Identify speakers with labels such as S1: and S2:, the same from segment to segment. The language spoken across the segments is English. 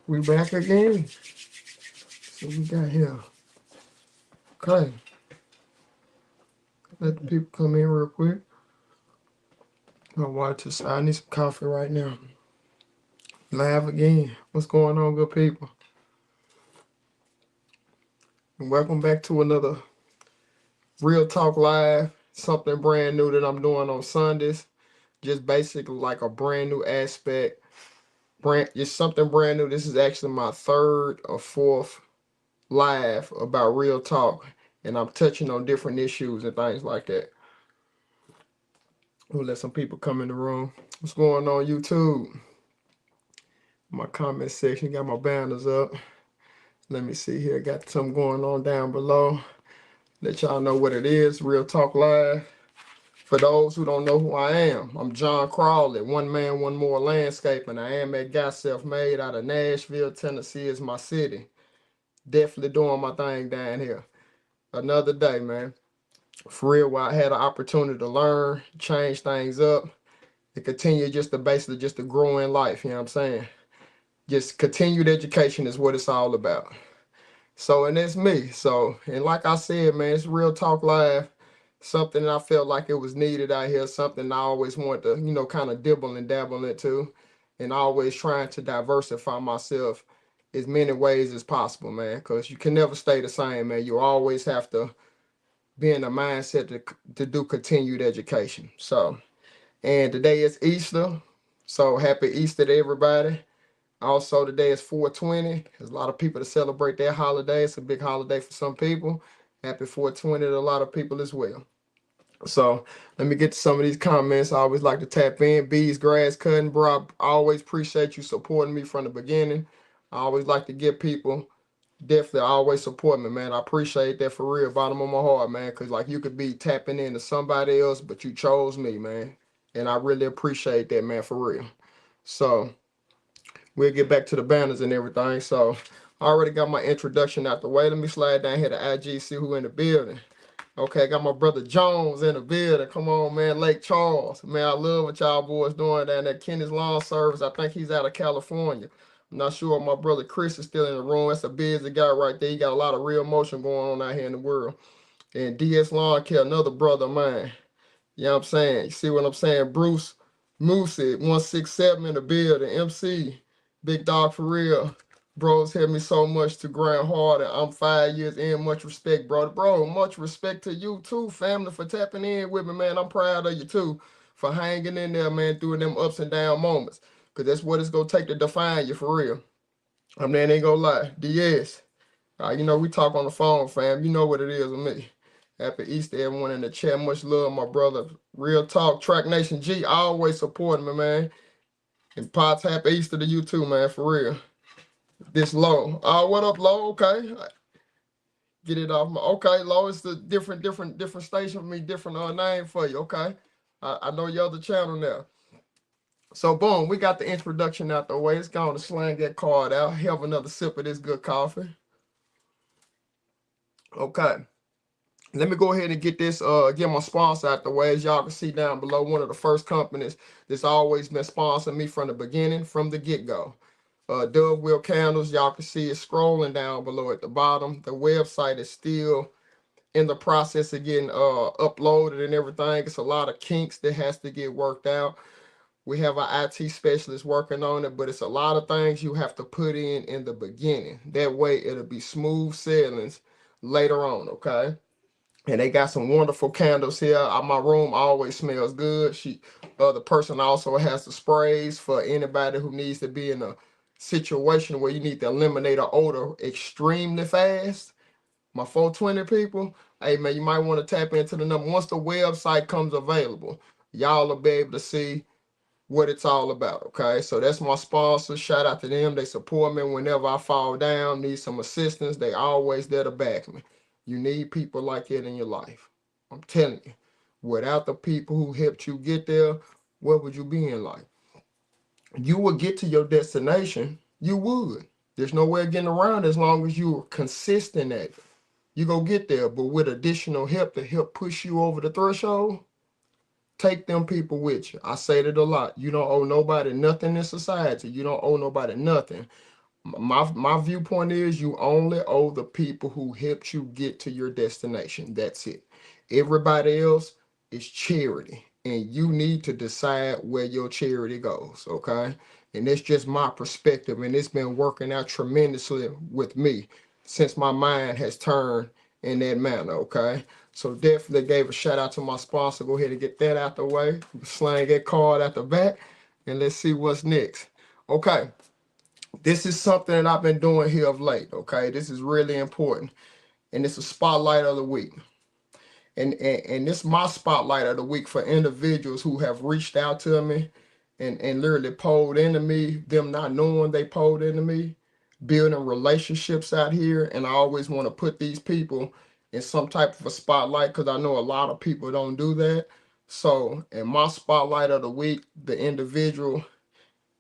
S1: We back again. So we got here. Okay. Let the people come in real quick. My watch is I need some coffee right now. Live again. What's going on, good people? And welcome back to another Real Talk Live. Something brand new that I'm doing on Sundays. Just basically like a brand new aspect. Just something brand new. This is actually my third or fourth live about real talk. And I'm touching on different issues and things like that. We'll let some people come in the room. What's going on YouTube? My comment section, got my banners up. Let me see here. Got something going on down below. Let y'all know what it is. Real Talk Live. For those who don't know who I am, I'm John Crawley, One Man, One More Landscaping. I am that guy self-made out of Nashville, Tennessee is my city. Definitely doing my thing down here. Another day, man. For real, where I had an opportunity to learn, change things up, and continue just to basically just to grow in life, you know what I'm saying? Just continued education is what it's all about. So, and that's me. So, and like I said, man, it's Real Talk Live. Something that I felt like it was needed out here. Something I always want to, kind of dibble and dabble into. And always trying to diversify myself as many ways as possible, man. Because you can never stay the same, man. You always have to be in a mindset to do continued education. So, and today is Easter. So happy Easter to everybody. Also, today is 420. There's a lot of people to celebrate their holiday. It's a big holiday for some people. Happy 420 to a lot of people as well. So let me get to some of these comments. I always like to tap in. Bees grass cutting, bro. I always appreciate you supporting me from the beginning. I always like to get people definitely always support me, man. I appreciate that for real, bottom of my heart, man. Because like you could be tapping into somebody else, but you chose me, man. And I really appreciate that, man, for real. So we'll get back to the banners and everything. So I already got my introduction out the way. Let me slide down here to IG, see who in the building. Okay, got my brother Jones in the building. Come on, man. Lake Charles. Man, I love what y'all boys doing down at Kenny's Lawn Service. I think he's out of California. I'm not sure if my brother Chris is still in the room. That's a busy guy right there. He got a lot of real motion going on out here in the world. And DS Lawn Care, another brother of mine. You know what I'm saying? You see what I'm saying? Bruce Moosey, 167 in the building. MC, big dog for real. Bros helped me so much to grind harder. I'm 5 years in. Much respect, brother. Bro, much respect to you too, family, for tapping in with me, man. I'm proud of you too for hanging in there, man, through them ups and down moments. Because that's what it's going to take to define you for real. I mean, ain't going to lie. DS. We talk on the phone, fam. You know what it is with me. Happy Easter, everyone in the chat. Much love, my brother. Real talk, Track Nation G, always supporting me, man. And Pots, happy Easter to you too, man, for real. This Low. What up, Low? Okay. Get it off my okay, Low. It's the different station for me, different name for you. Okay. I know your other channel now. So boom, we got the introduction out the way. It's going to slang that card out. Have another sip of this good coffee. Okay. Let me go ahead and get this, get my sponsor out the way. As y'all can see down below, one of the first companies that's always been sponsoring me from the beginning, from the get-go. Dove Wheel Candles, y'all can see it scrolling down below at the bottom. The website is still in the process of getting uploaded and everything. It's a lot of kinks that has to get worked out. We have an IT specialist working on it, but it's a lot of things you have to put in the beginning. That way it'll be smooth sailings later on, okay? And they got some wonderful candles here. My room always smells good. The person also has the sprays for anybody who needs to be in a situation where you need to eliminate an odor extremely fast. My 420 people, hey man, you might want to tap into the number. Once the website comes available, y'all will be able to see what it's all about, okay? So that's my sponsor. Shout out to them. They support me whenever I fall down, need some assistance. They always there to back me. You need people like that in your life. I'm telling you, without the people who helped you get there, where would you be in life? You would get to your destination. You would. There's no way of getting around as long as you're consistent at it. You go get there, but with additional help to help push you over the threshold, take them people with you. I say that a lot. You don't owe nobody nothing in society. You don't owe nobody nothing. My viewpoint is you only owe the people who helped you get to your destination. That's it. Everybody else is charity, and you need to decide where your charity goes. Okay, and it's just my perspective, and it's been working out tremendously with me since my mind has turned in that manner. Okay, so definitely gave a shout out to my sponsor. Go ahead and get that out the way. Slang that card at the back, and let's see what's next. Okay, this is something that I've been doing here of late. Okay, this is really important, and it's a spotlight of the week. And this is my spotlight of the week for individuals who have reached out to me and literally pulled into me, them not knowing they pulled into me, building relationships out here. And I always want to put these people in some type of a spotlight because I know a lot of people don't do that. So in my spotlight of the week, the individual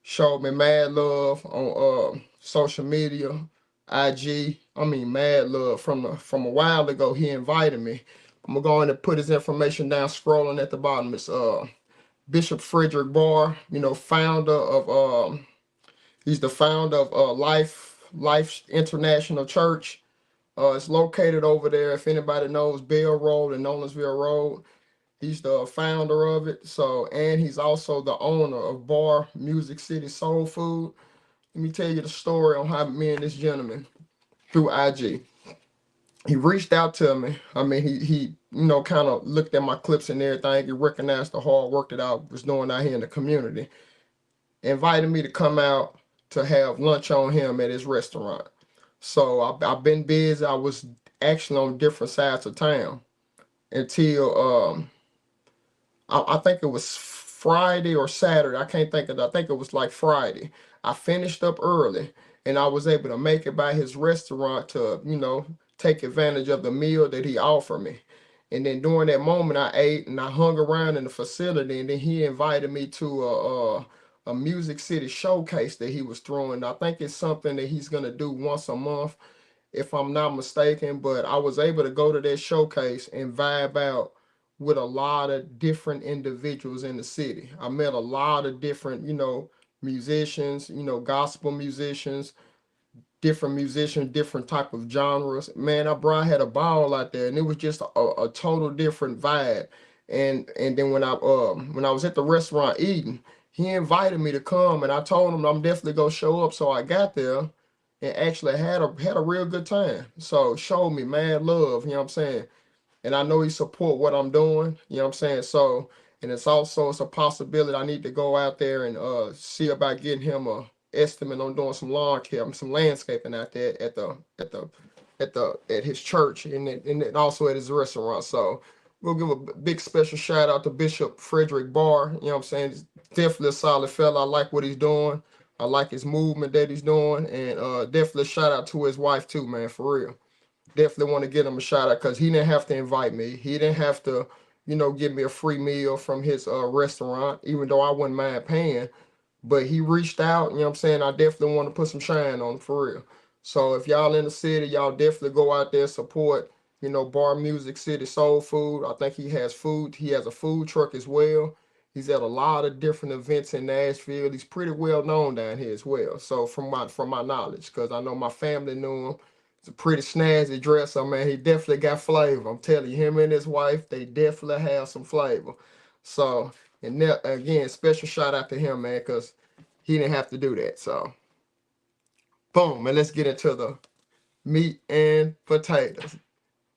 S1: showed me mad love on social media, IG. I mean mad love from a while ago. He invited me. I'm gonna go in and put his information down, scrolling at the bottom. It's Bishop Frederick Barr, founder of he's the founder of Life International Church. It's located over there. If anybody knows Bell Road and Nolensville Road, he's the founder of it. So, and he's also the owner of Bar Music City Soul Food. Let me tell you the story on how me and this gentleman through IG. He reached out to me. I mean, he kind of looked at my clips and everything. He recognized the hard work that I was doing out here in the community. Invited me to come out to have lunch on him at his restaurant. So I've been busy. I was actually on different sides of town until I think it was Friday or Saturday. I can't think of it. I think it was like Friday. I finished up early and I was able to make it by his restaurant to, take advantage of the meal that he offered me. And then during that moment, I ate and I hung around in the facility. And then he invited me to a Music City showcase that he was throwing. I think it's something that he's going to do once a month, if I'm not mistaken. But I was able to go to that showcase and vibe out with a lot of different individuals in the city. I met a lot of different, musicians, gospel musicians, different type of genres. Man, I had a ball out there, and it was just a total different vibe. And then when I was at the restaurant eating, he invited me to come, and I told him I'm definitely gonna show up. So I got there and actually had a real good time. So showed me mad love, you know what I'm saying? And I know he support what I'm doing, you know what I'm saying? So, and it's a possibility I need to go out there and see about getting him a estimate on doing some lawn care, some landscaping out there at his church and also at his restaurant. So we'll give a big special shout out to Bishop Frederick Barr. You know what I'm saying? He's definitely a solid fella. I like what he's doing. I like his movement that he's doing, and definitely shout out to his wife too, man, for real. Definitely want to give him a shout out because he didn't have to invite me. He didn't have to, give me a free meal from his restaurant, even though I wouldn't mind paying. But he reached out, you know what I'm saying? I definitely want to put some shine on him for real. So if y'all in the city, y'all definitely go out there, support, Bar Music City Soul Food. I think he has food. He has a food truck as well. He's at a lot of different events in Nashville. He's pretty well known down here as well. So from my knowledge, because I know my family knew him. He's a pretty snazzy dresser, man. He definitely got flavor. I'm telling you, him and his wife, they definitely have some flavor. So, and again, special shout out to him, man, because he didn't have to do that. So, boom, and let's get into the meat and potatoes.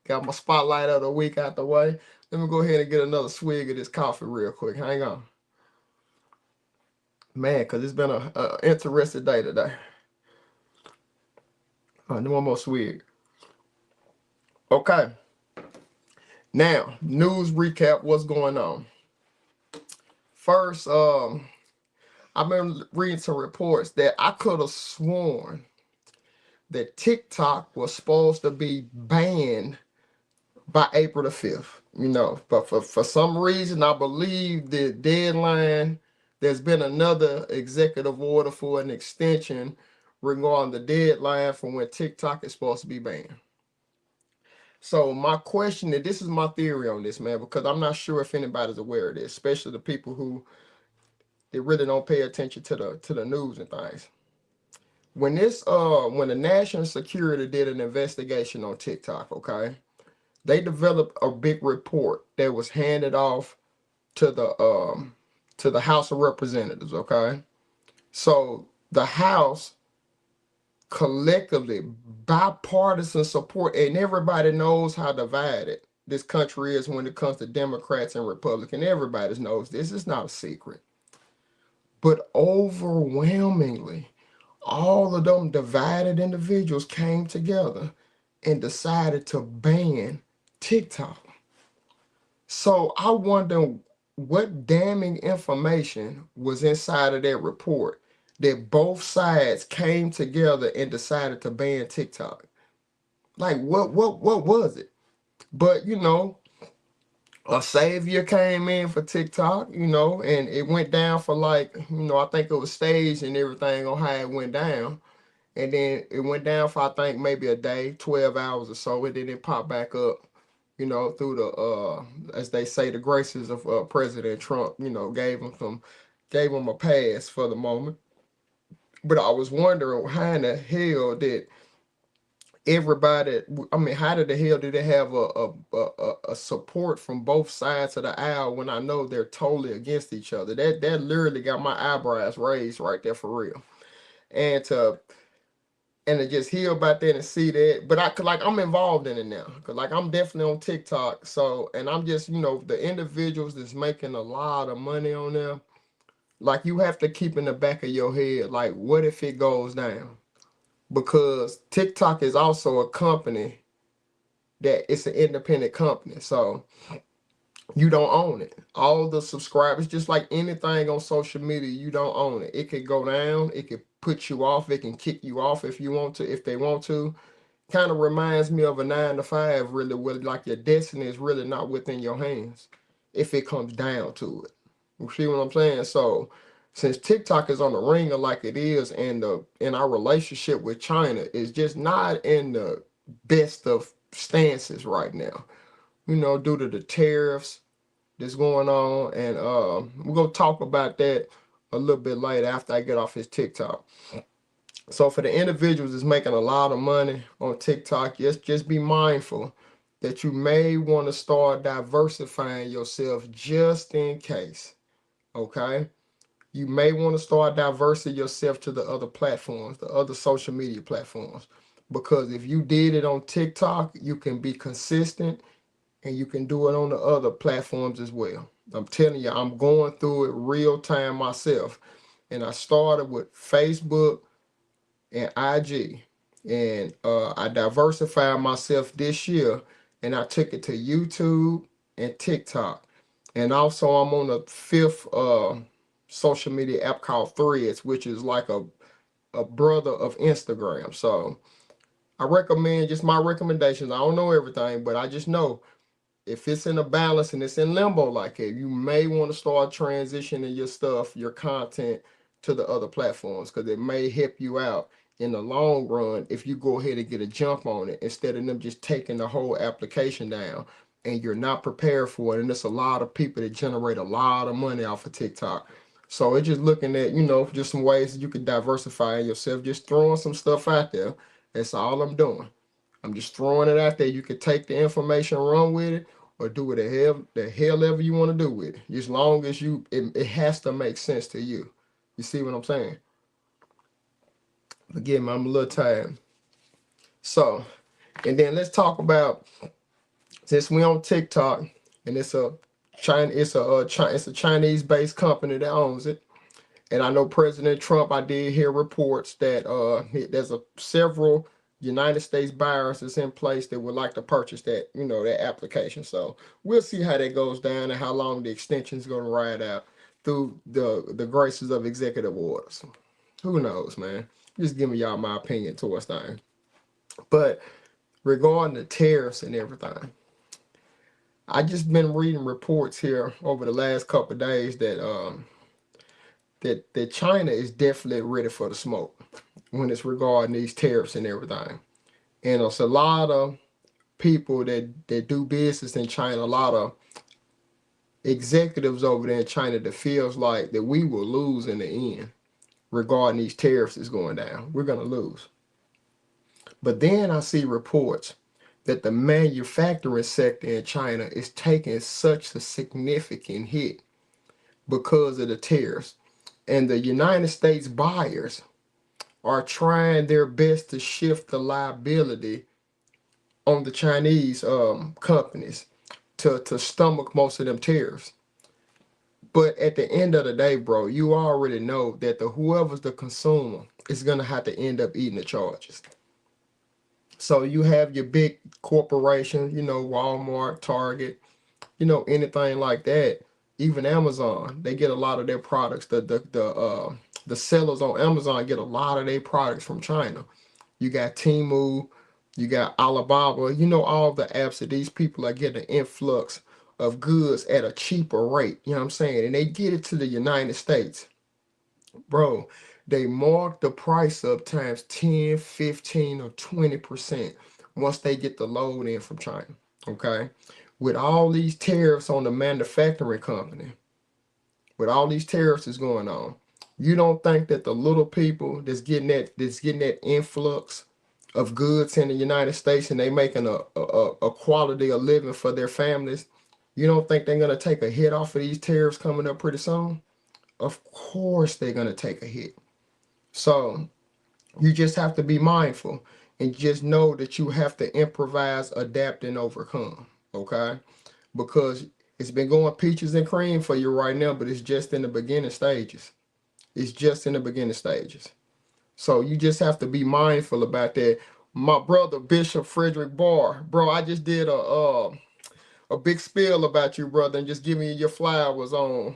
S1: Got my spotlight of the week out the way. Let me go ahead and get another swig of this coffee real quick. Hang on. Man, because it's been a interesting day today. All right, one more swig. Okay. Now, news recap. What's going on? First, I've been reading some reports that I could have sworn that TikTok was supposed to be banned by April the 5th, but for some reason, I believe the deadline, there's been another executive order for an extension regarding the deadline for when TikTok is supposed to be banned. So my question, and this is my theory on this, man, because I'm not sure if anybody's aware of this, especially the people who they really don't pay attention to the news and things. when the national security did an investigation on TikTok, okay, they developed a big report that was handed off to the House of Representatives, okay? So the House collectively, bipartisan support, and everybody knows how divided this country is when it comes to Democrats and Republicans. Everybody knows this. It's not a secret. But overwhelmingly, all of them divided individuals came together and decided to ban TikTok. So I wonder what damning information was inside of that report that both sides came together and decided to ban TikTok. Like what was it? But a savior came in for TikTok, and it went down for like, I think it was staged and everything on how it went down. And then it went down for I think maybe a day, 12 hours or so, and then it popped back up, through the as they say, the graces of President Trump, gave him a pass for the moment. But I was wondering how in the hell did everybody, I mean, how did the hell did they have a support from both sides of the aisle when I know they're totally against each other? That literally got my eyebrows raised right there for real. And to just hear about that and see that, but I'm involved in it now, cause like I'm definitely on TikTok. So, and I'm just the individuals that's making a lot of money on there. Like you have to keep in the back of your head, like what if it goes down? Because TikTok is also a company that it's an independent company, so you don't own it. All the subscribers, just like anything on social media, you don't own it. It could go down. It could put you off. It can kick you off if you want to, if they want to. Kind of reminds me of a 9 to 5, really, where like your destiny is really not within your hands if it comes down to it. You see what I'm saying? So since TikTok is on the ringer like it is, and our relationship with China is just not in the best of stances right now, due to the tariffs that's going on, and we're gonna talk about that a little bit later after I get off his TikTok. So for the individuals that's making a lot of money on TikTok, just be mindful that you may want to start diversifying yourself just in case. Okay? You may want to start diversifying yourself to the other platforms, the other social media platforms. Because if you did it on TikTok, you can be consistent and you can do it on the other platforms as well. I'm telling you, I'm going through it real time myself. And I started with Facebook and IG. And I diversified myself this year and I took it to YouTube and TikTok. And also I'm on the fifth social media app called Threads, which is like a brother of Instagram. So I recommend, just my recommendations. I don't know everything, but I just know if it's in a balance and it's in limbo like that, you may want to start transitioning your stuff, your content to the other platforms, because it may help you out in the long run if you go ahead and get a jump on it instead of them just taking the whole application down and you're not prepared for it. And there's a lot of people that generate a lot of money off of TikTok. So it's just looking at, just some ways that you can diversify yourself, just throwing some stuff out there. That's all I'm doing. I'm just throwing it out there. You can take the information, run with it, or do what the hell ever you want to do with it. As long as it has to make sense to you. You see what I'm saying? Forgive me, I'm a little tired. So, and then let's talk about, since we on TikTok, and it's a Chinese-based company that owns it. And I know President Trump, I did hear reports that there's several United States buyers that's in place that would like to purchase that application. So we'll see how that goes down and how long the extension is going to ride out through the graces of executive orders. Who knows, man? Just giving y'all my opinion towards things. But regarding the tariffs and everything, I just been reading reports here over the last couple of days that China is definitely ready for the smoke when it's regarding these tariffs and everything. And it's a lot of people that do business in China, a lot of executives over there in China that feels like that we will lose in the end. regarding these tariffs is going down. We're going to lose. But then I see reports that the manufacturing sector in China is taking such a significant hit because of the tariffs. And the United States buyers are trying their best to shift the liability on the Chinese companies to stomach most of them tariffs. But at the end of the day, bro, you already know that whoever's the consumer is gonna have to end up eating the charges. So you have your big corporations, Walmart, Target, anything like that. Even Amazon, they get a lot of their products. The sellers on Amazon get a lot of their products from China. You got Temu, you got Alibaba, all the apps that these people are getting an influx of goods at a cheaper rate. You know what I'm saying? And they get it to the United States. Bro, they mark the price up times 10, 15, or 20% once they get the load in from China. Okay? With all these tariffs on the manufacturing company, with all these tariffs that's going on, you don't think that the little people that's getting that influx of goods in the United States and they making a quality of living for their families, you don't think they're gonna take a hit off of these tariffs coming up pretty soon? Of course they're gonna take a hit. So you just have to be mindful and just know that you have to improvise, adapt, and overcome. Okay? Because it's been going peaches and cream for you right now, but it's just in the beginning stages. It's just in the beginning stages. So you just have to be mindful about that. My brother Bishop Frederick Barr, bro, I just did a big spiel about you, brother, and just giving you your flowers on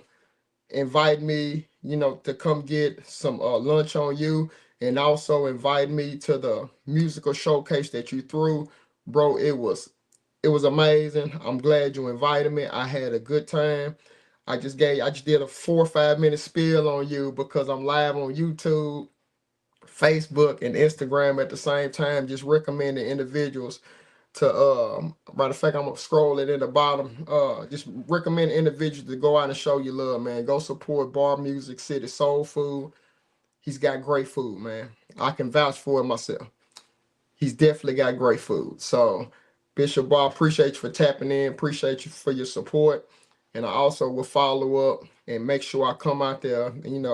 S1: invite me, to come get some lunch on you, and also invite me to the musical showcase that you threw, bro. It was amazing. I'm glad you invited me. I had a good time. I just did a 4 or 5 minute spiel on you because I'm live on YouTube, Facebook, and Instagram at the same time, just recommending individuals to matter of fact, I'm gonna scroll it in the bottom. Just recommend individuals to go out and show you love, man. Go support Bar Music City Soul Food. He's got great food, man. I can vouch for it myself. He's definitely got great food. So Bishop Bar, appreciate you for tapping in, appreciate you for your support. And I also will follow up and make sure I come out there and,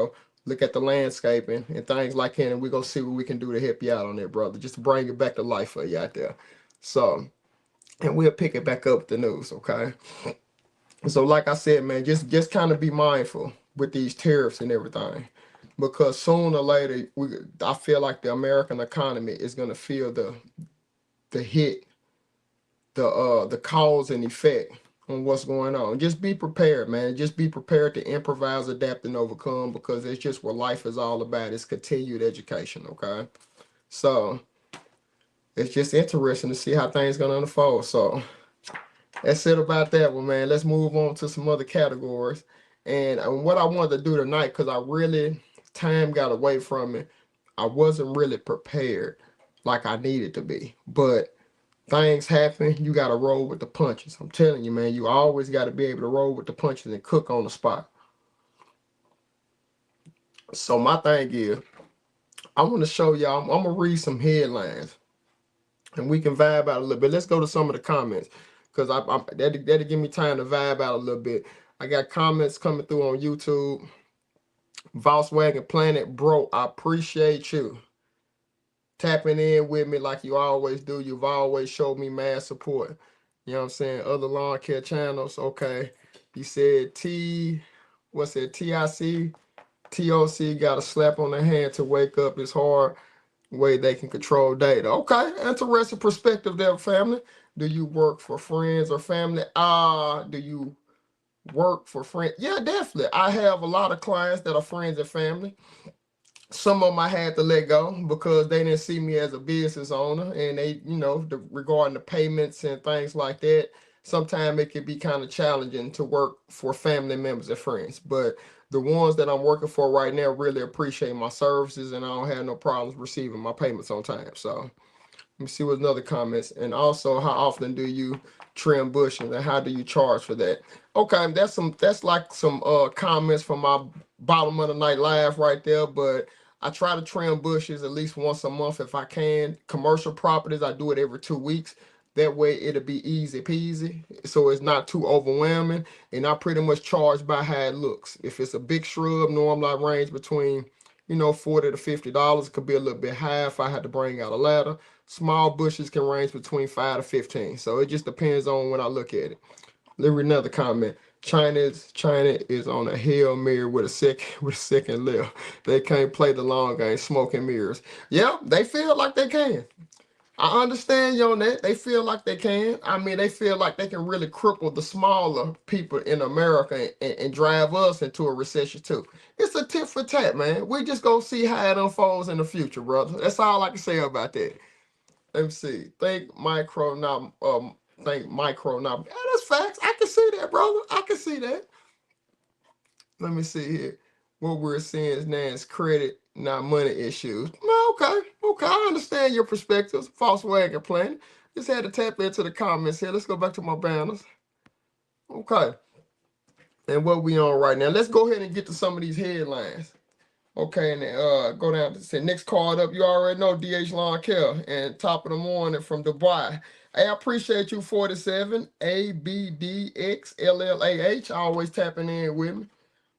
S1: look at the landscaping and things like that, and we're gonna see what we can do to help you out on there, brother. Just to bring it back to life for you out there. So, and we'll pick it back up with the news, okay? So, like I said, man, just kind of be mindful with these tariffs and everything, because sooner or later, I feel like the American economy is gonna feel the hit, the cause and effect on what's going on. Just be prepared, man. Just be prepared to improvise, adapt, and overcome, because it's just what life is all about. It's continued education, okay? So it's just interesting to see how things gonna unfold. So that's it about that one, man. Let's move on to some other categories. And what I wanted to do tonight, because time got away from me. I wasn't really prepared like I needed to be. But things happen. You got to roll with the punches. I'm telling you, man, you always got to be able to roll with the punches and cook on the spot. So my thing is, I want to show y'all, I'm going to read some headlines and we can vibe out a little bit. Let's go to some of the comments, because that'll give me time to vibe out a little bit. I got comments coming through on YouTube. Volkswagen Planet, bro, I appreciate you tapping in with me like you always do. You've always showed me mad support. You know what I'm saying? Other lawn care channels, okay. You said TIC, TOC got a slap on the hand to wake up. It's hard way they can control data. Okay, interesting perspective there, family. Do you work for friends or family? Do you work for friends? Yeah, definitely. I have a lot of clients that are friends and family. Some of them I had to let go because they didn't see me as a business owner, and they, regarding the payments and things like that, sometimes it can be kind of challenging to work for family members and friends. But the ones that I'm working for right now really appreciate my services, and I don't have no problems receiving my payments on time. So Let me see what another comments. And also, how often do you trim bushes and how do you charge for that? Okay, that's like some comments from my bottom of the night live right there. But I try to trim bushes at least once a month if I can. Commercial properties, I do it every 2 weeks. That way it'll be easy peasy. So it's not too overwhelming. And I pretty much charge by how it looks. If it's a big shrub, normally I range between, $40 to $50. It could be a little bit high if I had to bring out a ladder. Small bushes can range between 5 to 15. So it just depends on when I look at it. Let me read another comment. China is on a Hail Mary with a second left. They can't play the long game, smoking mirrors. Yeah, they feel like they can. I understand you on that. They feel like they can. I mean, they feel like they can really cripple the smaller people in America and drive us into a recession too. It's a tit for tat, man. We just gonna see how it unfolds in the future, brother. That's all I can say about that. Let me see. Think micro now. Yeah, that's facts. I can see that, brother. I can see that. Let me see here. What we're seeing now is credit, not money issues. No, okay. I understand your perspectives. Volkswagen plan. Just had to tap into the comments here. Let's go back to my banners. Okay. And what we on right now? Let's go ahead and get to some of these headlines. Okay, and go down to say next card up. You already know DH Lawn Care and top of the morning from Dubai. Hey, I appreciate you 47 ABDXLLAH. Always tapping in with me.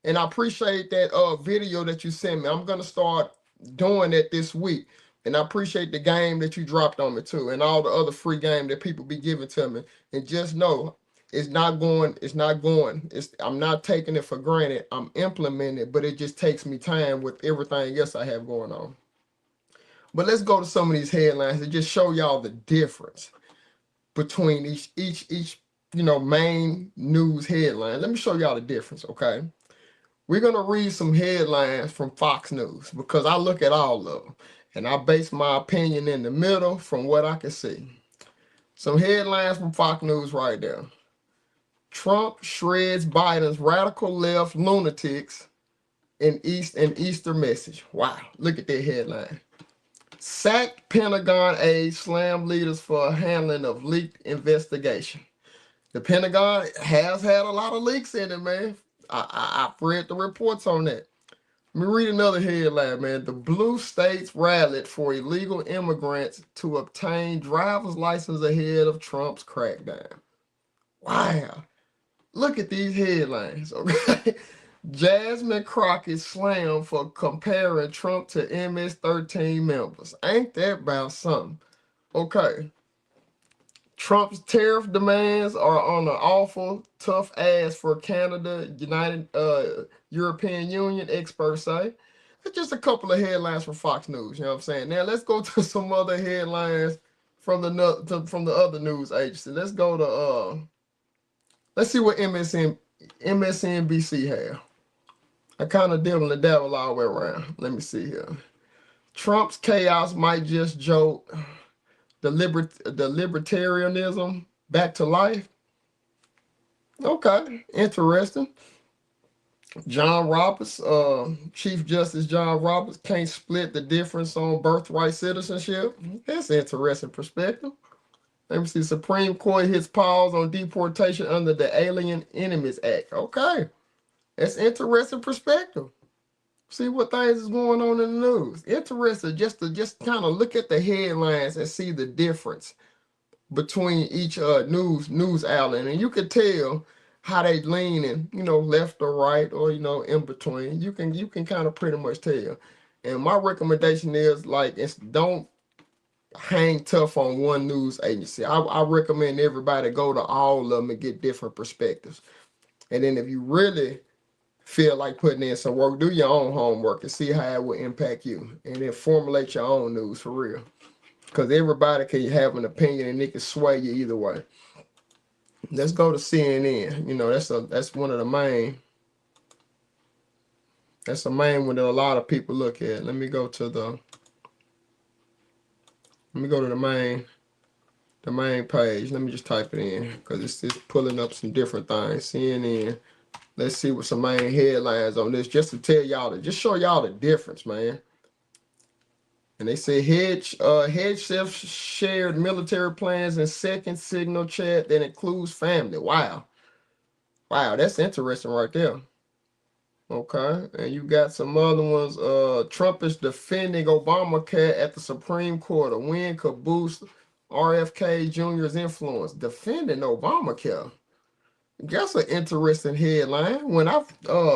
S1: And I appreciate that video that you sent me. I'm gonna start doing that this week. And I appreciate the game that you dropped on me too, and all the other free game that people be giving to me. And just know it's not going. I'm not taking it for granted. I'm implementing it, but it just takes me time with everything else I have going on. But let's go to some of these headlines and just show y'all the difference between each main news headline. Let me show y'all the difference, okay? We're going to read some headlines from Fox News because I look at all of them and I base my opinion in the middle from what I can see. Some headlines from Fox News right there. Trump shreds Biden's radical left lunatics in Easter message. Wow, look at that headline. Sacked Pentagon aide slam leaders for handling of leaked investigation. The Pentagon has had a lot of leaks in it, man. I've read the reports on that. Let me read another headline, man. The blue states rallied for illegal immigrants to obtain driver's license ahead of Trump's crackdown. Wow. Look at these headlines, okay? Jasmine Crockett slammed for comparing Trump to MS-13 members. Ain't that about something? Okay. Trump's tariff demands are on an awful tough ass for Canada, European Union, experts say. It's just a couple of headlines from Fox News, you know what I'm saying? Now let's go to some other headlines from the other news agency. Let's go to let's see what MSNBC have. I kind of dibble and dabble all the way around. Let me see here. Trump's chaos might just jolt the libertarianism back to life. Okay, interesting. John Roberts, Chief Justice John Roberts can't split the difference on birthright citizenship. That's an interesting perspective. Let me see. Supreme Court hits pause on deportation under the Alien Enemies Act. Okay, that's interesting perspective. See what things is going on in the news. Interesting just to kind of look at the headlines and see the difference between each news outlet, and you can tell how they leaning, left or right or in between. You can kind of pretty much tell. And my recommendation is don't hang tough on one news agency. I recommend everybody go to all of them and get different perspectives. And then if you really feel like putting in some work, do your own homework and see how it will impact you, and then formulate your own news for real. Because everybody can have an opinion and it can sway you either way. Let's go to CNN. That's one of the main. That's the main one that a lot of people look at. Let me go to the main page. Let me just type it in because it's pulling up some different things. CNN. Let's see what some main headlines on this, just to tell y'all, just show y'all the difference, man. And they say Hedge shared military plans in second signal chat that includes family. Wow. Wow, that's interesting right there. Okay. And you got some other ones. Trump is defending Obamacare at the Supreme Court. A win could boost RFK Jr.'s influence. Defending Obamacare. That's an interesting headline. When I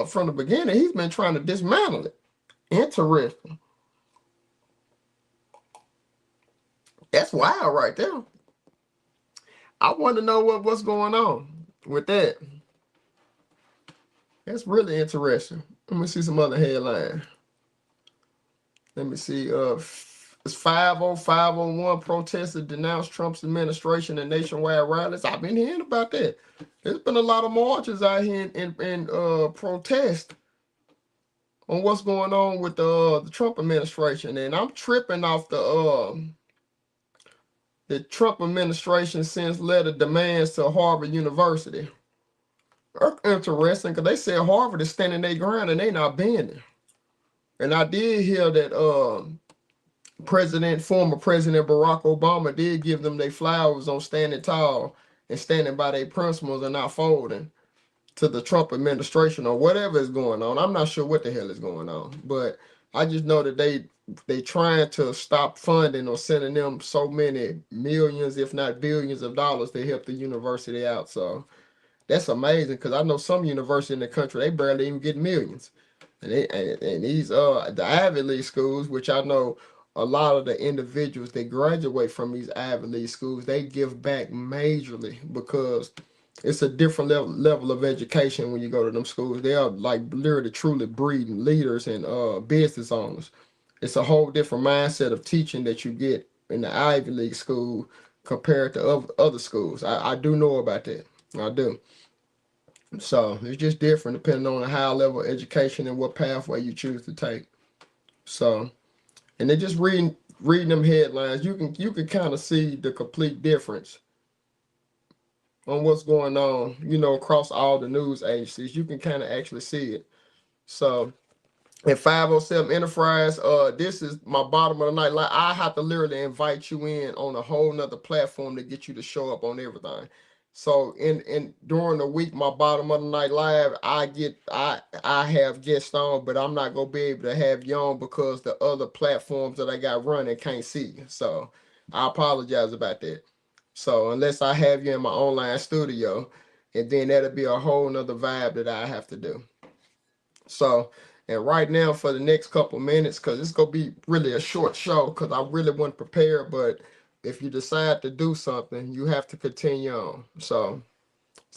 S1: from the beginning, he's been trying to dismantle it. Interesting. That's wild right there. I want to know what's going on with that. That's really interesting. Let me see some other headlines. Let me see. It's 50501 protesters denounce Trump's administration and nationwide rallies. I've been hearing about that. There's been a lot of marches out here in protest on what's going on with the Trump administration, and I'm tripping off the Trump administration sends letter demands to Harvard University. Interesting, because they said Harvard is standing their ground and they not bending. And I did hear that former President Barack Obama did give them their flowers on standing tall and standing by their principles and not folding to the Trump administration or whatever is going on. I'm not sure what the hell is going on, but I just know that they trying to stop funding or sending them so many millions, if not billions of dollars to help the university out. So that's amazing, because I know some universities in the country, they barely even get millions. And these the Ivy League schools, which I know a lot of the individuals that graduate from these Ivy League schools, they give back majorly, because it's a different level of education when you go to them schools. They are like literally truly breeding leaders and business owners. It's a whole different mindset of teaching that you get in the Ivy League school compared to other schools. I do know about that. I do. So it's just different depending on the high level education and what pathway you choose to take. So, and they're just reading them headlines. You can kind of see the complete difference on what's going on, across all the news agencies. You can kind of actually see it. So at 507 Enterprise, this is my bottom of the night. Like, I have to literally invite you in on a whole nother platform to get you to show up on everything. So in during the week, my bottom of the night live, I have guests on, but I'm not gonna be able to have you on because the other platforms that I got running can't see you. So I apologize about that. So unless I have you in my online studio, and then that'll be a whole nother vibe that I have to do. So, and right now for the next couple minutes, because it's going to be really a short show, because I really wasn't prepared, but if you decide to do something, you have to continue on. So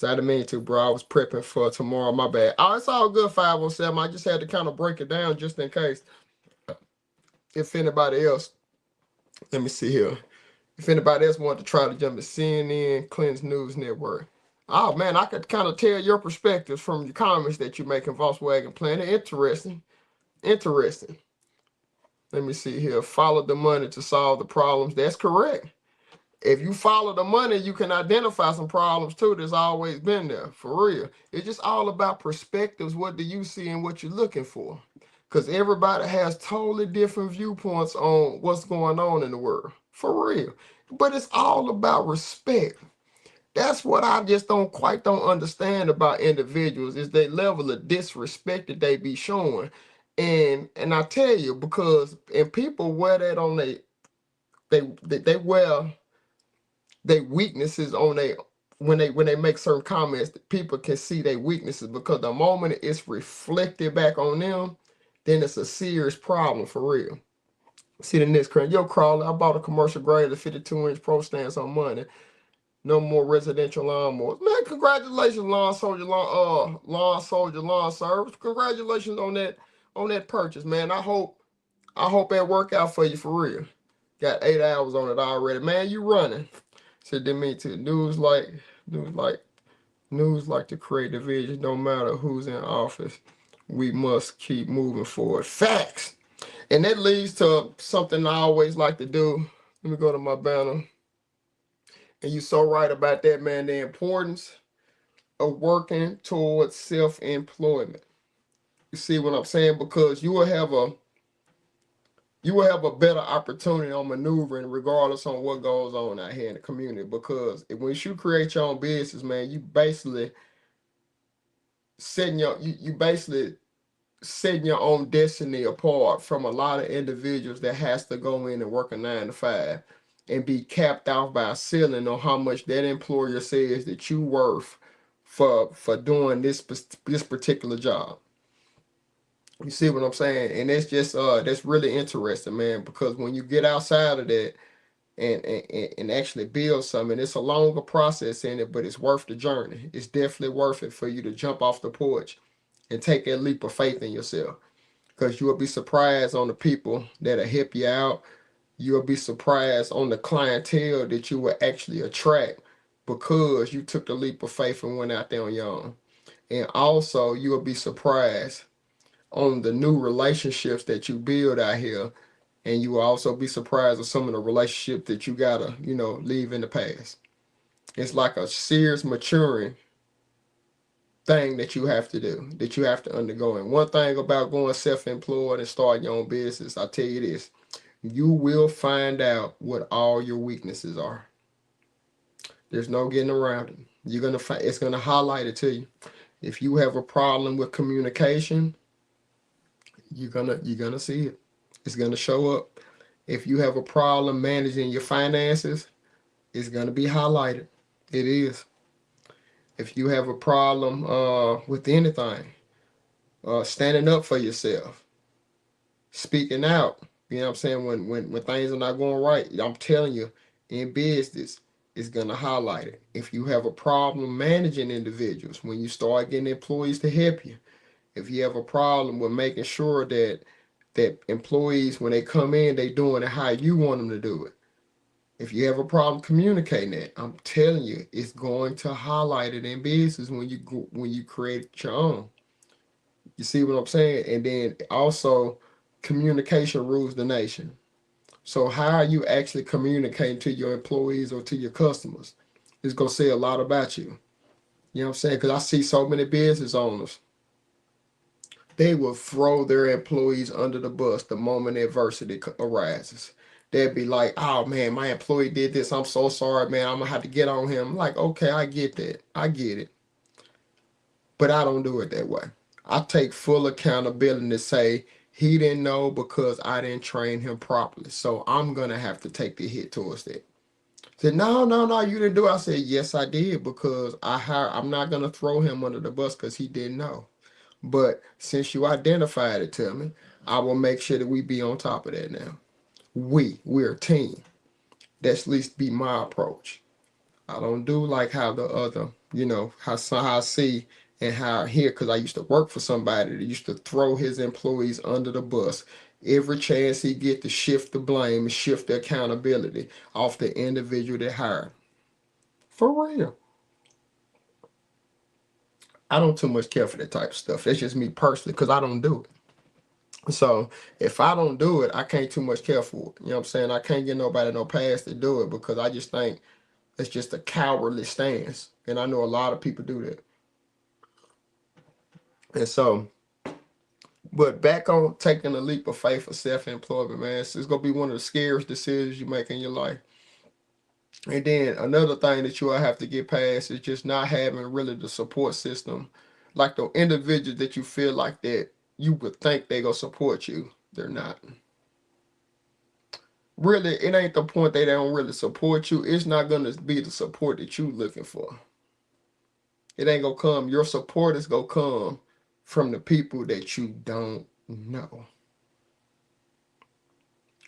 S1: I didn't mean to, bro. I was prepping for tomorrow. My bad. Oh, it's all good, 507. I just had to kind of break it down just in case. If anybody else, let me see here. If anybody else wanted to try to jump to CNN, Clinton's News Network. Oh man, I could kind of tell your perspectives from your comments that you make in Volkswagen Planet. Interesting. Interesting. Let me see here. Follow the money to solve the problems. That's correct. If you follow the money, you can identify some problems too that's always been there, for real. It's just all about perspectives. What do you see and what you're looking for? Because everybody has totally different viewpoints on what's going on in the world, for real. But it's all about respect. That's what I just don't understand about individuals, is their level of disrespect that they be showing. And I tell you, because and people wear that on they wear their weaknesses on their when they make certain comments, people can see their weaknesses, because the moment it's reflected back on them, then it's a serious problem, for real. See the next current. Yo, Crawler, I bought a commercial grade of 52-inch Pro Stance on Monday. No more residential lawnmowers. Man, congratulations, lawn soldier lawn service. Congratulations on that purchase, man. I hope that work out for you, for real. Got 8 hours on it already. Man, you running. Said they mean to news like to create division, no matter who's in office. We must keep moving forward. Facts. And that leads to something I always like to do. Let me go to my banner. And you're so right about that, man. The importance of working towards self-employment. You see what I'm saying? Because you will have you will have a better opportunity on maneuvering regardless on what goes on out here in the community. Because once you create your own business, man, you basically you basically setting your own destiny apart from a lot of individuals that has to go in and work a 9 to 5 and be capped off by a ceiling on how much that employer says that you worth for doing this particular job. You see what I'm saying? And it's just that's really interesting, man, because when you get outside of that and actually build something, it's a longer process in it, but it's worth the journey. It's definitely worth it for you to jump off the porch and take that leap of faith in yourself. Because you will be surprised on the people that'll help you out. You'll be surprised on the clientele that you will actually attract because you took the leap of faith and went out there on your own. And also, you will be surprised on the new relationships that you build out here. And you will also be surprised at some of the relationships that you gotta, leave in the past. It's like a serious maturing thing that you have to do, that you have to undergo. And one thing about going self-employed and starting your own business, I tell you this, you will find out what all your weaknesses are. There's no getting around it. You're gonna find it's gonna highlight it to you. If you have a problem with communication, you're gonna see it. It's gonna show up. If you have a problem managing your finances, it's gonna be highlighted. It is. If you have a problem with anything, standing up for yourself, speaking out, you know what I'm saying, when things are not going right, I'm telling you, in business, it's going to highlight it. If you have a problem managing individuals, when you start getting employees to help you, if you have a problem with making sure that employees, when they come in, they doing it how you want them to do it. If you have a problem communicating that, I'm telling you, it's going to highlight it in business when you create your own. You see what I'm saying? And then also, communication rules the nation. So how are you actually communicating to your employees or to your customers? It's going to say a lot about you. You know what I'm saying? Because I see so many business owners, they will throw their employees under the bus the moment adversity arises. They'd be like, oh man, my employee did this. I'm so sorry, man. I'm going to have to get on him. I'm like, okay, I get that. I get it. But I don't do it that way. I take full accountability to say he didn't know because I didn't train him properly. So I'm going to have to take the hit towards that. Said, no, you didn't do it. I said, yes, I did, because I'm not going to throw him under the bus because he didn't know. But since you identified it to me, I will make sure that we be on top of that now. We're a team. That's at least be my approach. I don't do like how the other, how I see and how I hear, because I used to work for somebody that used to throw his employees under the bus every chance he get to shift the blame and shift the accountability off the individual they hired. For real. I don't too much care for that type of stuff. That's just me personally, because I don't do it. So if I don't do it, I can't too much care for it. You know what I'm saying? I can't get nobody no pass to do it, because I just think it's just a cowardly stance. And I know a lot of people do that. And so, but back on taking a leap of faith for self-employment, man, it's going to be one of the scariest decisions you make in your life. And then another thing that you will have to get past is just not having really the support system. Like the individuals that you feel like that you would think they going to support you, they're not. Really, it ain't the point they don't really support you. It's not going to be the support that you looking for. It ain't going to come. Your support is going to come from the people that you don't know.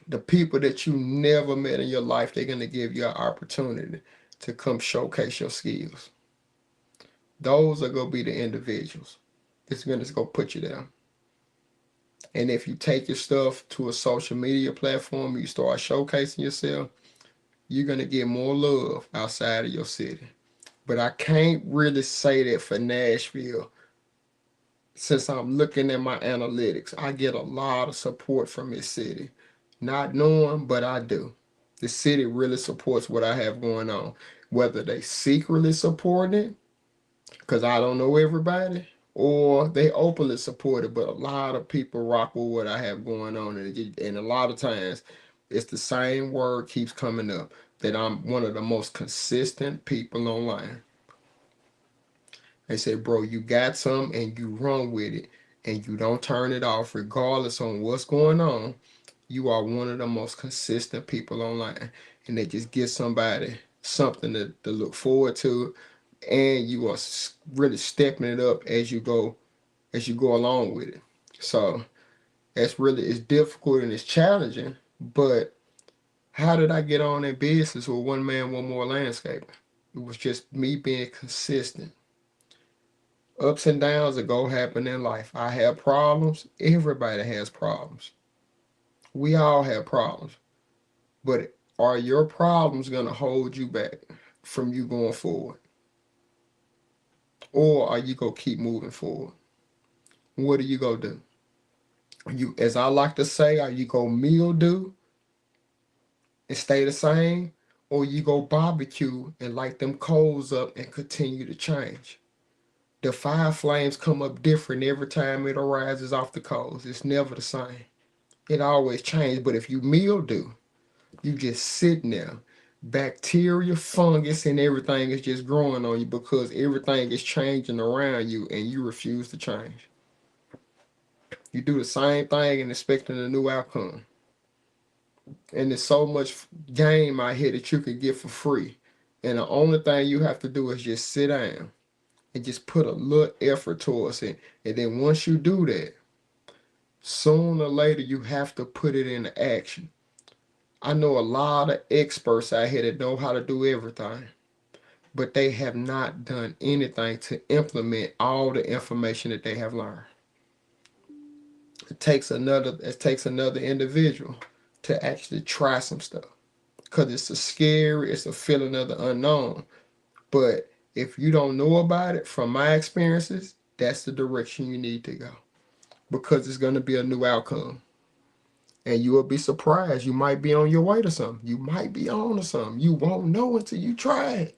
S1: The people that you never met in your life, they're going to give you an opportunity to come showcase your skills. Those are going to be the individuals. It's going to put you there. And if you take your stuff to a social media platform, you start showcasing yourself, you're going to get more love outside of your city. But I can't really say that for Nashville. Since I'm looking at my analytics, I get a lot of support from this city. Not knowing, but I do. The city really supports what I have going on. Whether they secretly support it, because I don't know everybody, or they openly support it, but a lot of people rock with what I have going on, and a lot of times it's the same word keeps coming up, that I'm one of the most consistent people online. They say, bro, you got some and you run with it and you don't turn it off regardless on what's going on. You are one of the most consistent people online, and they just give somebody something to look forward to, and you are really stepping it up as you go along with it. So it's difficult and it's challenging. But how did I get on in business with One Man One More Landscaping? It was just me being consistent. Ups and downs that go happen in life. I have problems. Everybody has problems. We all have problems. But are your problems going to hold you back from you going forward? Or are you going to keep moving forward? What are you going to do? You, as I like to say, are you going to mildew and stay the same? Or you go barbecue and light them coals up and continue to change? The fire flames come up different every time it arises off the coals. It's never the same. It always changes. But if you mildew, you just sitting there. Bacteria, fungus, and everything is just growing on you because everything is changing around you and you refuse to change. You do the same thing and expecting a new outcome. And there's so much game out here that you can get for free. And the only thing you have to do is just sit down and just put a little effort towards it. And then once you do that, sooner or later you have to put it into action. I know a lot of experts out here that know how to do everything, but they have not done anything to implement all the information that they have learned. It takes another individual to actually try some stuff, because it's a feeling of the unknown. But if you don't know about it, from my experiences, that's the direction you need to go, because it's going to be a new outcome. And you will be surprised. You might be on your way to something. You might be on to something. You won't know until you try it.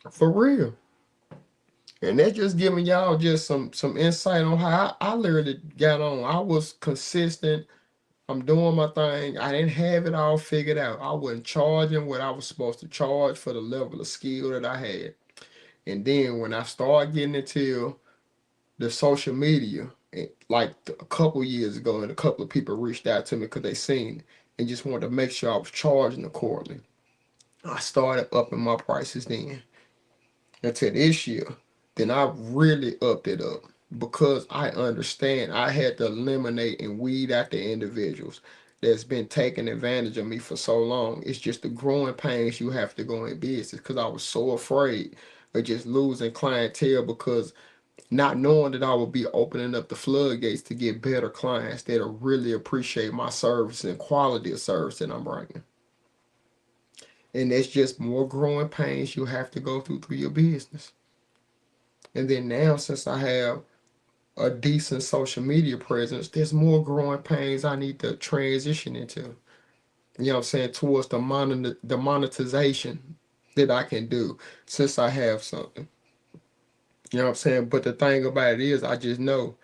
S1: For real. And that's just giving y'all just some insight on how I literally got on. I was consistent. I'm doing my thing. I didn't have it all figured out. I wasn't charging what I was supposed to charge for the level of skill that I had. And then when I started getting into the social media, like a couple years ago, and a couple of people reached out to me because they seen it and just wanted to make sure I was charging accordingly. I started upping my prices then. Until this year, then I really upped it up because I understand I had to eliminate and weed out the individuals that's been taking advantage of me for so long. It's just the growing pains you have to go in business, because I was so afraid of just losing clientele, because not knowing that I would be opening up the floodgates to get better clients that'll really appreciate my service and quality of service that I'm bringing. And that's just more growing pains you have to go through your business. And then now, since I have a decent social media presence, there's more growing pains I need to transition into. You know what I'm saying? Towards the monetization that I can do since I have something. You know what I'm saying? But the thing about it is, I just know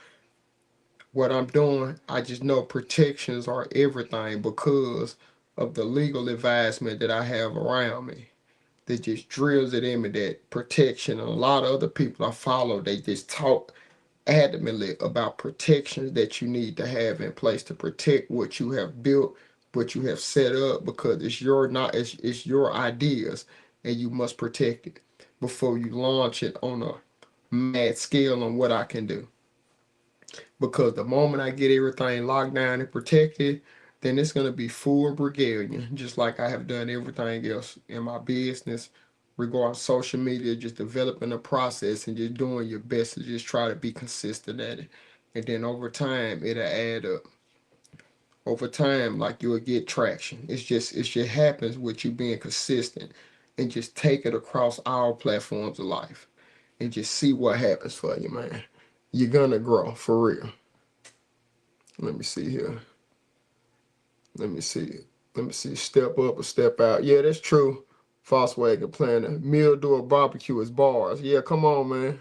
S1: what I'm doing. I just know protections are everything because of the legal advisement that I have around me. That just drills it in me, that protection. And a lot of other people I follow, they just talk adamantly about protections that you need to have in place to protect what you have built, what you have set up, because it's your ideas, and you must protect it before you launch it on a mad scale on what I can do. Because the moment I get everything locked down and protected, then it's going to be full regalia, just like I have done everything else in my business regarding social media, just developing a process and just doing your best to just try to be consistent at it. And then over time, it'll add up. Over time, like, you'll get traction. It just happens with you being consistent, and just take it across all platforms of life and just see what happens for you, man. You're gonna grow for real. Let me see here. Let me see. Let me see. Step up or step out. Yeah, that's true. Volkswagen Planner. Mildew or barbecue is bars. Yeah, come on, man.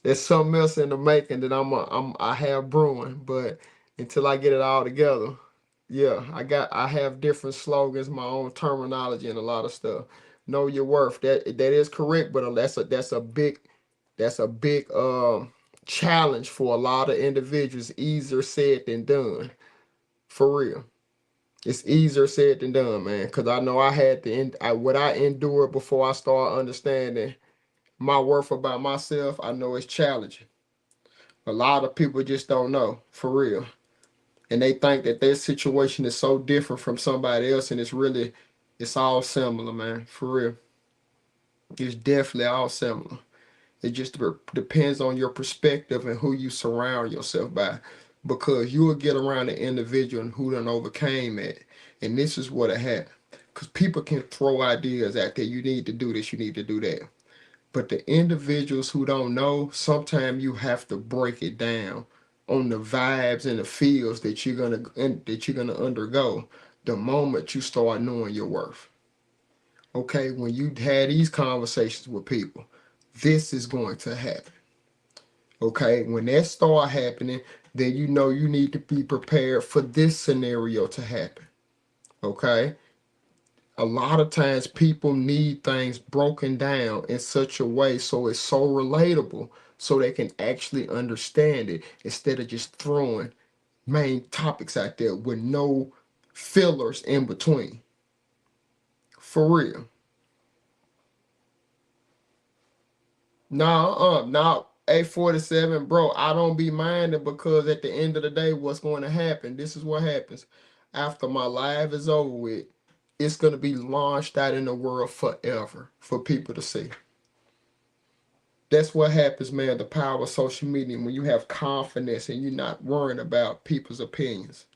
S1: There's something else in the making that I have brewing, but until I get it all together, yeah, I have different slogans, my own terminology, and a lot of stuff. Know your worth. That is correct, but that's a big challenge for a lot of individuals. Easier said than done, for real. It's easier said than done, man. Cause I know I had to what I endured before I started understanding my worth about myself. I know it's challenging. A lot of people just don't know, for real. And they think that their situation is so different from somebody else, and it's all similar, man, for real. It's definitely all similar. It just depends on your perspective and who you surround yourself by, because you will get around an individual who done overcame it, and this is what it happened. Because people can throw ideas out there. You need to do this, you need to do that. But the individuals who don't know, sometimes you have to break it down on the vibes and the feels that you're gonna undergo the moment you start knowing your worth. Okay, when you had these conversations with people, this is going to happen. Okay, when that start happening, then you know you need to be prepared for this scenario to happen. Okay, a lot of times people need things broken down in such a way so it's so relatable so they can actually understand it instead of just throwing main topics out there with no fillers in between. For real. Now, A47, bro, I don't be minding, because at the end of the day, what's going to happen? This is what happens. After my life is over with, it's going to be launched out in the world forever for people to see. That's what happens, man. The power of social media, when you have confidence and you're not worrying about people's opinions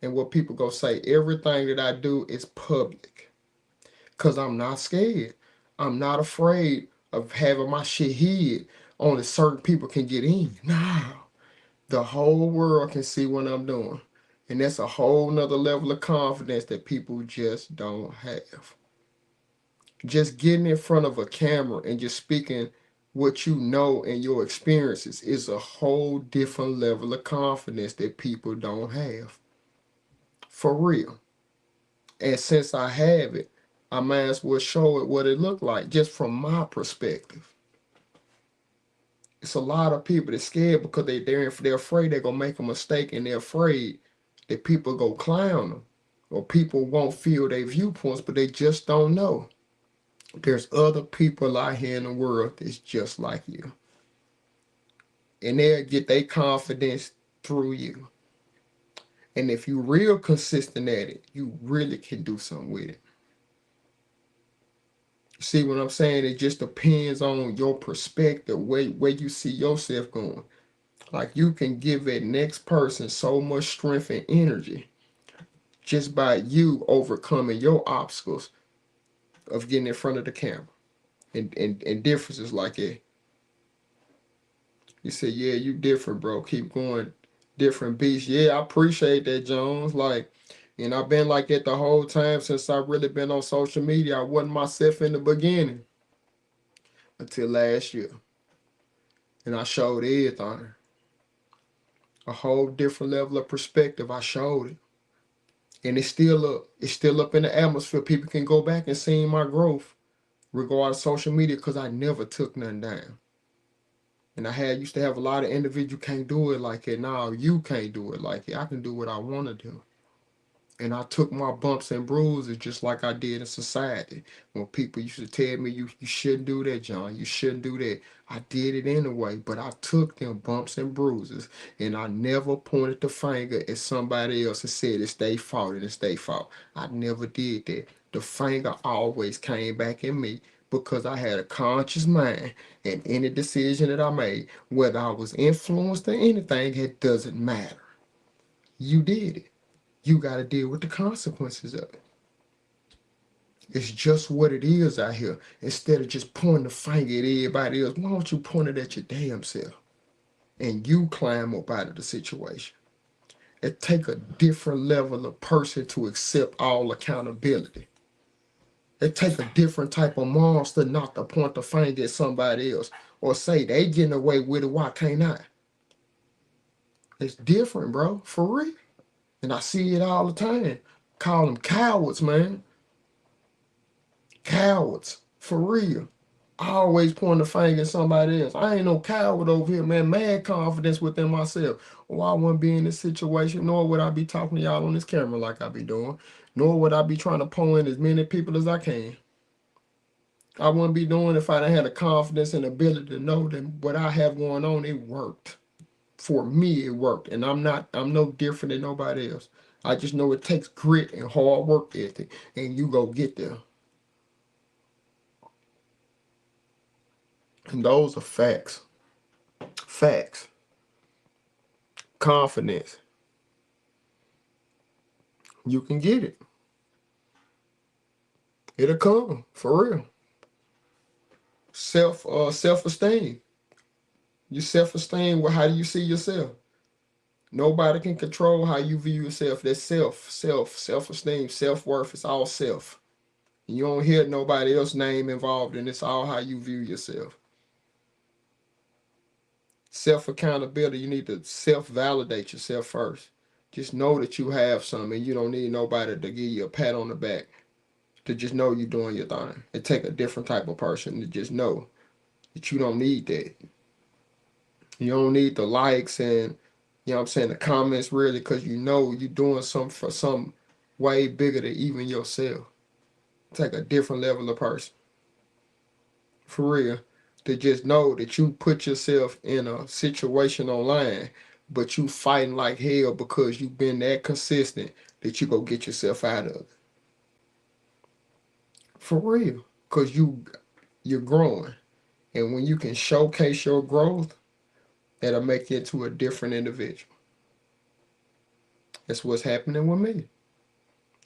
S1: and what people go say. Everything that I do is public because I'm not scared. I'm not afraid of having my shit hid. Only certain people can get in. No, the whole world can see what I'm doing. And that's a whole nother level of confidence that people just don't have. Just getting in front of a camera and just speaking what you know and your experiences is a whole different level of confidence that people don't have. For real. And since I have it, I might as well show it what it looked like just from my perspective. It's a lot of people that's scared because they're afraid they're gonna make a mistake, and they're afraid that people go clown them or people won't feel their viewpoints, but they just don't know. There's other people out here in the world that's just like you. And they'll get their confidence through you. And if you're real consistent at it, you really can do something with it. See what I'm saying? It just depends on your perspective, where you see yourself going. Like, you can give that next person so much strength and energy just by you overcoming your obstacles of getting in front of the camera. And differences like that. You say, yeah, you different, bro. Keep going. Different beast. Yeah, I appreciate that, Jones. Like, and I've been like that the whole time since I really been on social media. I wasn't myself in the beginning until last year. And I showed everything. A whole different level of perspective. I showed it. And it's still up. It's still up in the atmosphere. People can go back and see my growth regarding social media, because I never took nothing down. And used to have a lot of individuals can't do it like it. Now you can't do it like it. I can do what I want to do. And I took my bumps and bruises just like I did in society. When people used to tell me, you shouldn't do that, John. You shouldn't do that. I did it anyway, but I took them bumps and bruises, and I never pointed the finger at somebody else and said it's their fault and it's their fault. I never did that. The finger always came back at me because I had a conscious mind, and any decision that I made, whether I was influenced or anything, it doesn't matter. You did it. You got to deal with the consequences of it. It's just what it is out here. Instead of just pointing the finger at everybody else, why don't you point it at your damn self and you climb up out of the situation? It take a different level of person to accept all accountability. It take a different type of monster not to point the finger at somebody else or say they getting away with it, why can't I? It's different, bro, for real. And I see it all the time. Call them cowards, man. Cowards, for real. I always point the finger at somebody else. I ain't no coward over here, man. Mad confidence within myself. Or I wouldn't be in this situation, nor would I be talking to y'all on this camera like I be doing, nor would I be trying to pull in as many people as I can. I wouldn't be doing if I didn't have the confidence and ability to know that what I have going on, it worked. For me, it worked. And I'm no different than nobody else. I just know it takes grit and hard work ethic, and you go get there. And those are facts. Facts. Confidence. You can get it. It'll come, for real. Self-esteem. Your self-esteem, well, how do you see yourself? Nobody can control how you view yourself. That's self-esteem, self-worth. It's all self. You don't hear nobody else's name involved in it. It's all how you view yourself. Self-accountability, you need to self-validate yourself first. Just know that you have something. You don't need nobody to give you a pat on the back. To just know you're doing your thing. It take a different type of person to just know that you don't need that. You don't need the likes and, you know what I'm saying, the comments really, because you know you're doing something for some way bigger than even yourself. Take a different level of person. For real. To just know that you put yourself in a situation online, but you fighting like hell because you've been that consistent that you go get yourself out of it. For real. Because you're growing. And when you can showcase your growth, that'll make you into a different individual. That's what's happening with me.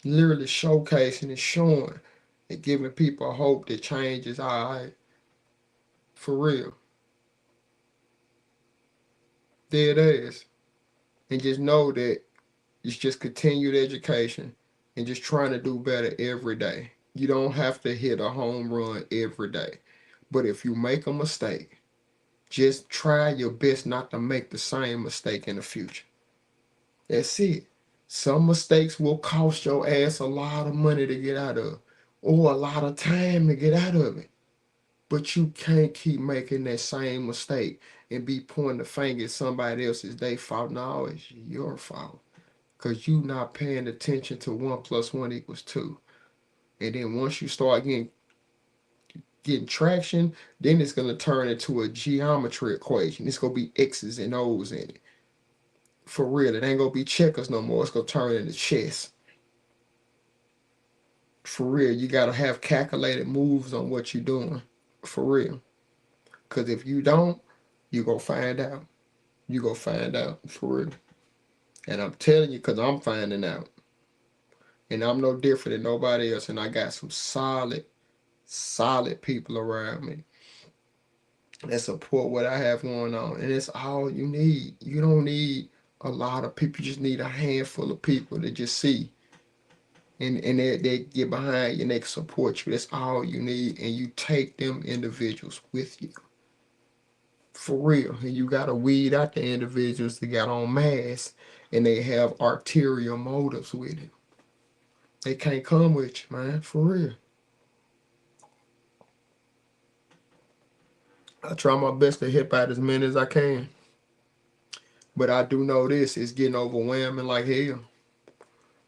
S1: Literally showcasing and showing and giving people hope that change is all right. For real. There it is. And just know that it's just continued education and just trying to do better every day. You don't have to hit a home run every day. But if you make a mistake, just try your best not to make the same mistake in the future. That's it. Some mistakes will cost your ass a lot of money to get out of, or a lot of time to get out of it. But you can't keep making that same mistake and be pointing the finger at somebody else as their fault. No, it's your fault. Because you not paying attention to 1 + 1 = 2. And then once you start getting traction, then it's going to turn into a geometry equation. It's going to be X's and O's in it. For real, it ain't going to be checkers no more. It's going to turn into chess. For real, you got to have calculated moves on what you're doing. For real. Because if you don't, you going to find out. You going to find out. For real. And I'm telling you, because I'm finding out. And I'm no different than nobody else. And I got some solid people around me that support what I have going on. And it's all you need. You don't need a lot of people. You just need a handful of people to just see. And they get behind you and they can support you. That's all you need. And you take them individuals with you. For real. And you got to weed out the individuals that got on masks and they have arterial motives with it. They can't come with you, man. For real. I try my best to hip out as many as I can. But I do know this, it's getting overwhelming like hell.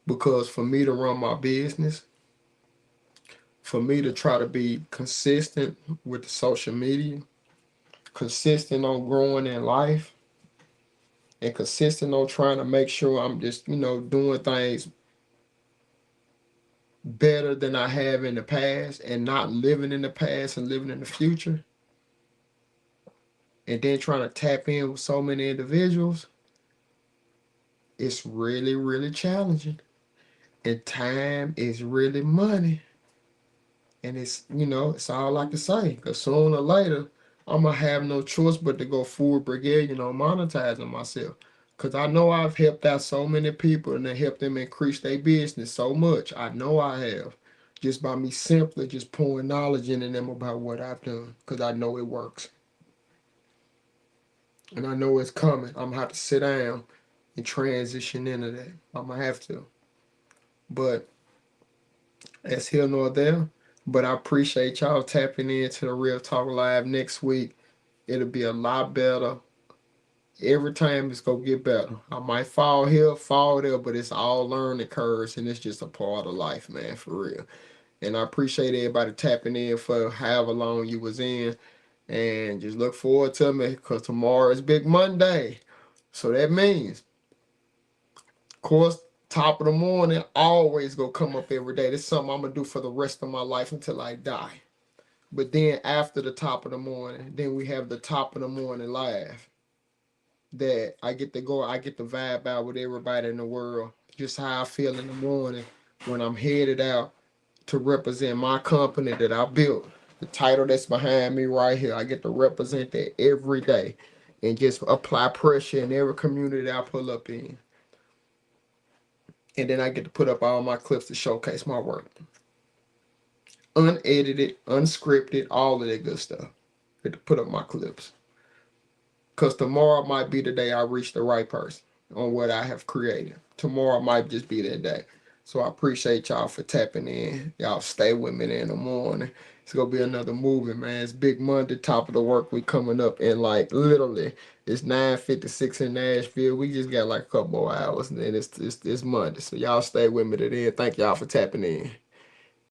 S1: Because for me to run my business, for me to try to be consistent with the social media, consistent on growing in life, and consistent on trying to make sure I'm just, doing things better than I have in the past and not living in the past and living in the future. And then trying to tap in with so many individuals, it's really, really challenging. And time is really money. And it's, it's all I can say. Because sooner or later, I'm going to have no choice but to go full brigade, monetizing myself. Because I know I've helped out so many people and helped them increase their business so much. I know I have. just by me simply just pouring knowledge into them about what I've done, because I know it works. And I know it's coming. I'm gonna have to sit down and transition into that. I'm gonna have to. But that's here nor there. But I appreciate y'all tapping into the Real Talk Live next week. It'll be a lot better. Every time it's gonna get better. I might fall here, fall there, but it's all learning curves, and it's just a part of life, man, for real. And I appreciate everybody tapping in for however long you was in. And just look forward to me, because tomorrow is Big Monday. So that means, of course, top of the morning always gonna come up every day. This is something I'm gonna do for the rest of my life until I die. But then after the top of the morning, then we have the top of the morning live that I get to go, I get to vibe out with everybody in the world. Just how I feel in the morning when I'm headed out to represent my company that I built. The title that's behind me right here, I get to represent that every day and just apply pressure in every community that I pull up in. And then I get to put up all my clips to showcase my work. Unedited, unscripted, all of that good stuff. Get to put up my clips. Because tomorrow might be the day I reach the right person on what I have created. Tomorrow might just be that day. So I appreciate y'all for tapping in. Y'all stay with me in the morning. It's going to be another movie, man. It's Big Monday, top of the work week coming up. And like literally, it's 9:56 in Nashville. We just got like a couple more hours and then it's Monday. So y'all stay with me today. Thank y'all for tapping in.